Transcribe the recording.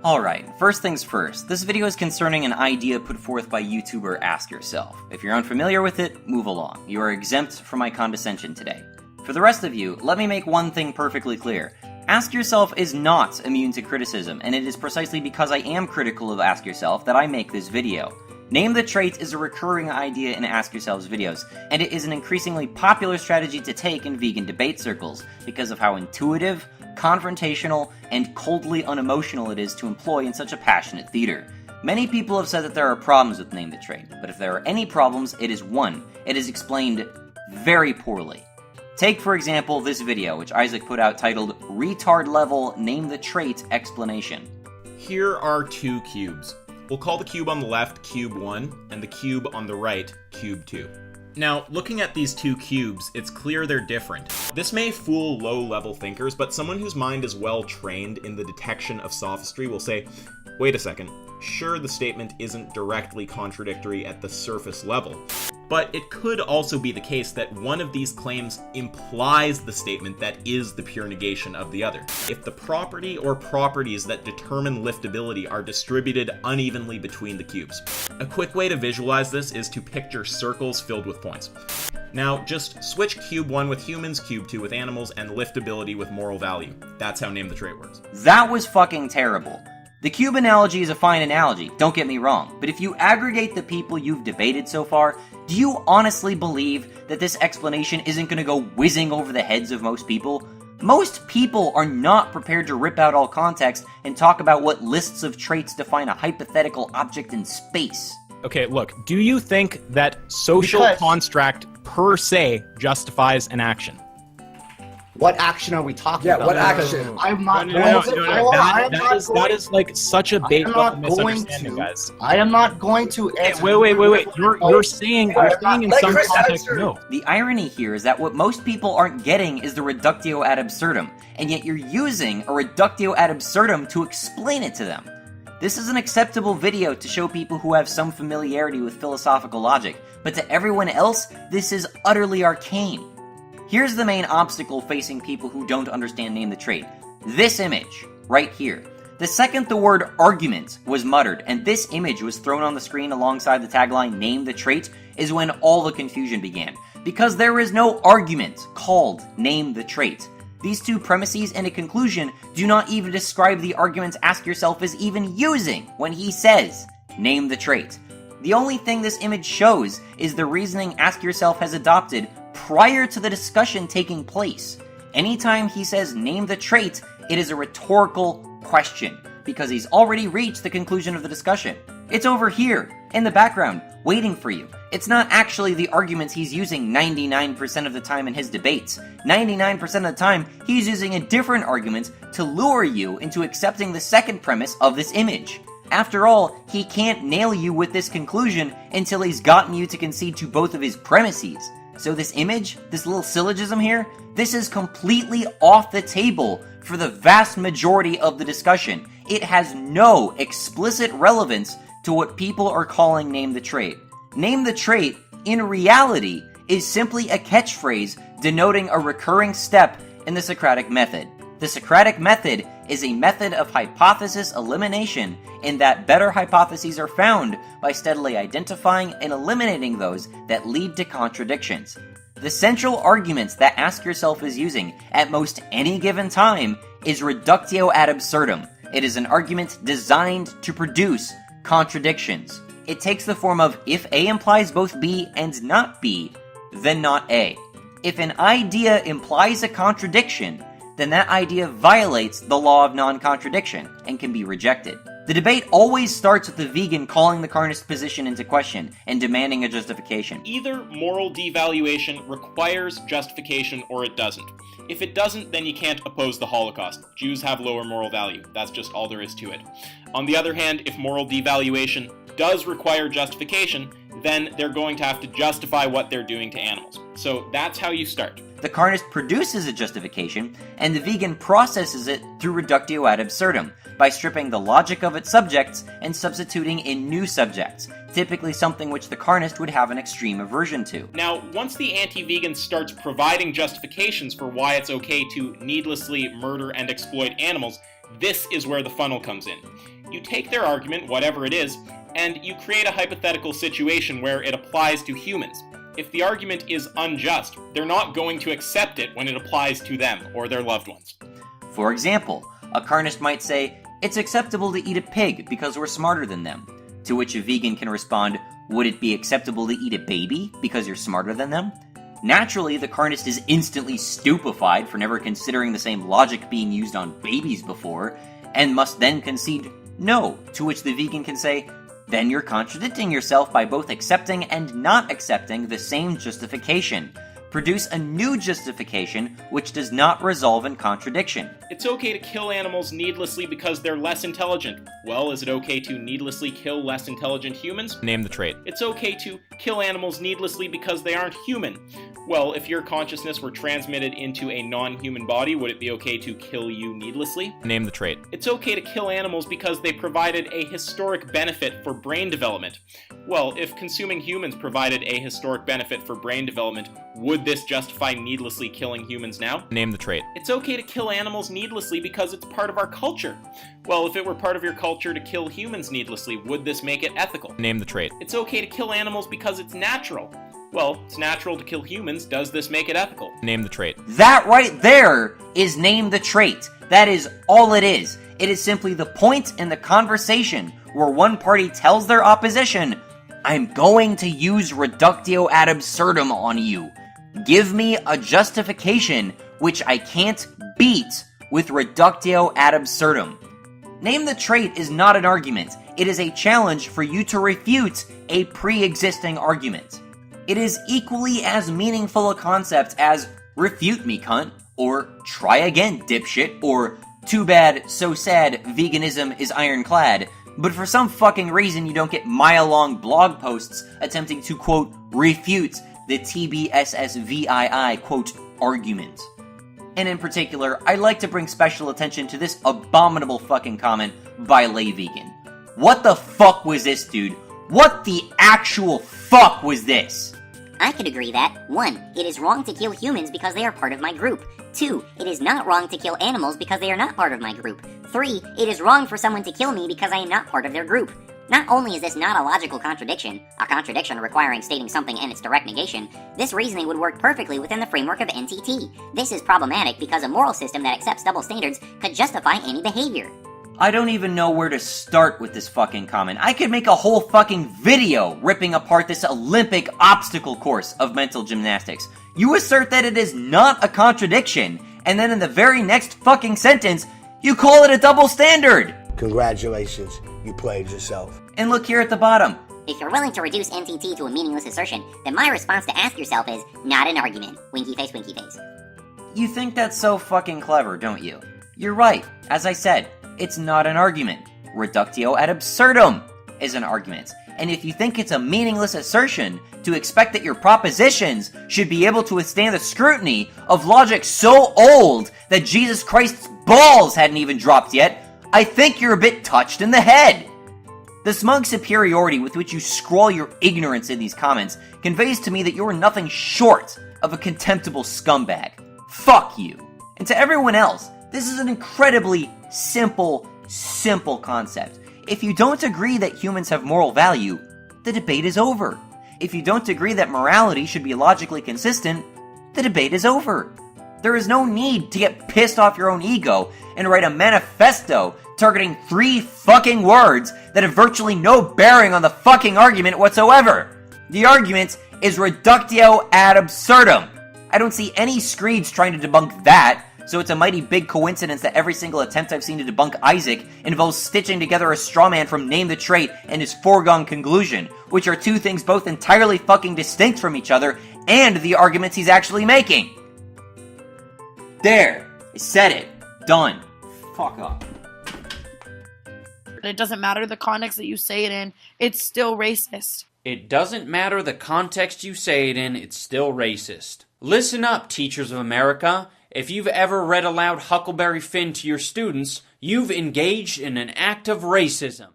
Alright, first things first, this video is concerning an idea put forth by YouTuber Ask Yourself. If you're unfamiliar with it, move along. You are exempt from my condescension today. For the rest of you, let me make one thing perfectly clear. Ask Yourself is not immune to criticism, and it is precisely because I am critical of Ask Yourself that I make this video. Name the Trait is a recurring idea in Ask Yourself's videos, and it is an increasingly popular strategy to take in vegan debate circles, because of how intuitive, confrontational, and coldly unemotional it is to employ in such a passionate theater. Many people have said that there are problems with Name the Trait, but if there are any problems, it is one. It is explained very poorly. Take, for example, this video, which Isaac put out titled, Retard Level Name the Trait Explanation. Here are two cubes. We'll call the cube on the left cube 1, and the cube on the right cube 2. Now, looking at these two cubes, it's clear they're different. This may fool low-level thinkers, but someone whose mind is well trained in the detection of sophistry will say, wait a second, sure the statement isn't directly contradictory at the surface level, but it could also be the case that one of these claims implies the statement that is the pure negation of the other. If the property or properties that determine liftability are distributed unevenly between the cubes. A quick way to visualize this is to picture circles filled with points. Now, just switch cube 1 with humans, cube 2 with animals, and liftability with moral value. That's how Name the Trait works. That was fucking terrible. The cube analogy is a fine analogy, don't get me wrong, but if you aggregate the people you've debated so far, do you honestly believe that this explanation isn't gonna go whizzing over the heads of most people? Most people are not prepared to rip out all context and talk about what lists of traits define a hypothetical object in space. Okay, look, do you think that social construct per se justifies an action? What action are we talking about? What action? I'm not That is like such a big misunderstanding, guys. I am not going to answer. Wait. You're saying in some context, no. The irony here is that what most people aren't getting is the reductio ad absurdum, and yet you're using a reductio ad absurdum to explain it to them. This is an acceptable video to show people who have some familiarity with philosophical logic, but to everyone else, this is utterly arcane. Here's the main obstacle facing people who don't understand Name the Trait. This image, right here. The second the word argument was muttered, and this image was thrown on the screen alongside the tagline Name the Trait, is when all the confusion began. Because there is no argument called Name the Trait. These two premises and a conclusion do not even describe the arguments Ask Yourself is even using when he says, Name the Trait. The only thing this image shows is the reasoning Ask Yourself has adopted prior to the discussion taking place. Anytime he says name the trait, it is a rhetorical question, because he's already reached the conclusion of the discussion. It's over here, in the background, waiting for you. It's not actually the arguments he's using 99% of the time in his debates. 99% of the time, he's using a different argument to lure you into accepting the second premise of this image. After all, he can't nail you with this conclusion until he's gotten you to concede to both of his premises. So this image, this little syllogism here, this is completely off the table for the vast majority of the discussion. It has no explicit relevance to what people are calling Name the Trait. Name the Trait, in reality, is simply a catchphrase denoting a recurring step in the Socratic method. The Socratic method is a method of hypothesis elimination in that better hypotheses are found by steadily identifying and eliminating those that lead to contradictions. The central arguments that Ask Yourself is using at most any given time is reductio ad absurdum. It is an argument designed to produce contradictions. It takes the form of if A implies both B and not B, then not A. If an idea implies a contradiction, then that idea violates the law of non-contradiction and can be rejected. The debate always starts with the vegan calling the carnist position into question and demanding a justification. Either moral devaluation requires justification or it doesn't. If it doesn't, then you can't oppose the Holocaust. Jews have lower moral value. That's just all there is to it. On the other hand, if moral devaluation does require justification, then they're going to have to justify what they're doing to animals. So that's how you start. The carnist produces a justification, and the vegan processes it through reductio ad absurdum, by stripping the logic of its subjects and substituting in new subjects, typically something which the carnist would have an extreme aversion to. Now, once the anti-vegan starts providing justifications for why it's okay to needlessly murder and exploit animals, This is where the funnel comes in. You take their argument, whatever it is, and you create a hypothetical situation where it applies to humans. If the argument is unjust, they're not going to accept it when it applies to them or their loved ones. For example, a carnist might say, it's acceptable to eat a pig because we're smarter than them. To which a vegan can respond, would it be acceptable to eat a baby because you're smarter than them? Naturally, the carnist is instantly stupefied for never considering the same logic being used on babies before, and must then concede no, to which the vegan can say, then you're contradicting yourself by both accepting and not accepting the same justification. Produce a new justification which does not resolve in contradiction. It's okay to kill animals needlessly because they're less intelligent. Well, is it okay to needlessly kill less intelligent humans? Name the trait. It's okay to kill animals needlessly because they aren't human. Well, if your consciousness were transmitted into a non-human body, would it be okay to kill you needlessly? Name the trait. It's okay to kill animals because they provided a historic benefit for brain development. Well, if consuming humans provided a historic benefit for brain development, would this justify needlessly killing humans now? Name the trait. It's okay to kill animals needlessly because it's part of our culture. Well, if it were part of your culture to kill humans needlessly, would this make it ethical? Name the trait. It's okay to kill animals because it's natural. Well, it's natural to kill humans. Does this make it ethical? Name the trait. That right there is name the trait. That is all it is. It is simply the point in the conversation where one party tells their opposition, I'm going to use reductio ad absurdum on you. Give me a justification which I can't beat with reductio ad absurdum. Name the trait is not an argument. It is a challenge for you to refute a pre-existing argument. It is equally as meaningful a concept as refute me, cunt, or try again, dipshit, or too bad, so sad, veganism is ironclad. But for some fucking reason you don't get mile-long blog posts attempting to, quote, refute the TBSSVII, quote, argument. And in particular, I'd like to bring special attention to this abominable fucking comment by Lay Vegan. What the fuck was this, dude? What the actual fuck was this? I could agree that 1. It is wrong to kill humans because they are part of my group. 2. It is not wrong to kill animals because they are not part of my group. 3. It is wrong for someone to kill me because I am not part of their group. Not only is this not a logical contradiction, a contradiction requiring stating something and its direct negation, this reasoning would work perfectly within the framework of NTT. This is problematic because a moral system that accepts double standards could justify any behavior. I don't even know where to start with this fucking comment. I could make a whole fucking video ripping apart this Olympic obstacle course of mental gymnastics. You assert that it is not a contradiction, and then in the very next fucking sentence, you call it a double standard! Congratulations, you played yourself. And look here at the bottom. If you're willing to reduce NTT to a meaningless assertion, then my response to ask yourself is, not an argument. Winky face, winky face. You think that's so fucking clever, don't you? You're right. As I said, it's not an argument. Reductio ad absurdum is an argument. And if you think it's a meaningless assertion to expect that your propositions should be able to withstand the scrutiny of logic so old that Jesus Christ's balls hadn't even dropped yet, I think you're a bit touched in the head. The smug superiority with which you scroll your ignorance in these comments conveys to me that you're nothing short of a contemptible scumbag. Fuck you. And to everyone else, this is an incredibly simple concept. If you don't agree that humans have moral value, the debate is over. If you don't agree that morality should be logically consistent, the debate is over. There is no need to get pissed off your own ego and write a manifesto targeting 3 fucking words that have virtually no bearing on the fucking argument whatsoever. The argument is reductio ad absurdum. I don't see any screeds trying to debunk that, so it's a mighty big coincidence that every single attempt I've seen to debunk Isaac involves stitching together a straw man from Name the Trait and his foregone conclusion, which are 2 things both entirely fucking distinct from each other and the arguments he's actually making. There. I said it. Done. Fuck off. It doesn't matter the context that you say it in, it's still racist. It doesn't matter the context you say it in, it's still racist. Listen up, teachers of America. If you've ever read aloud Huckleberry Finn to your students, you've engaged in an act of racism.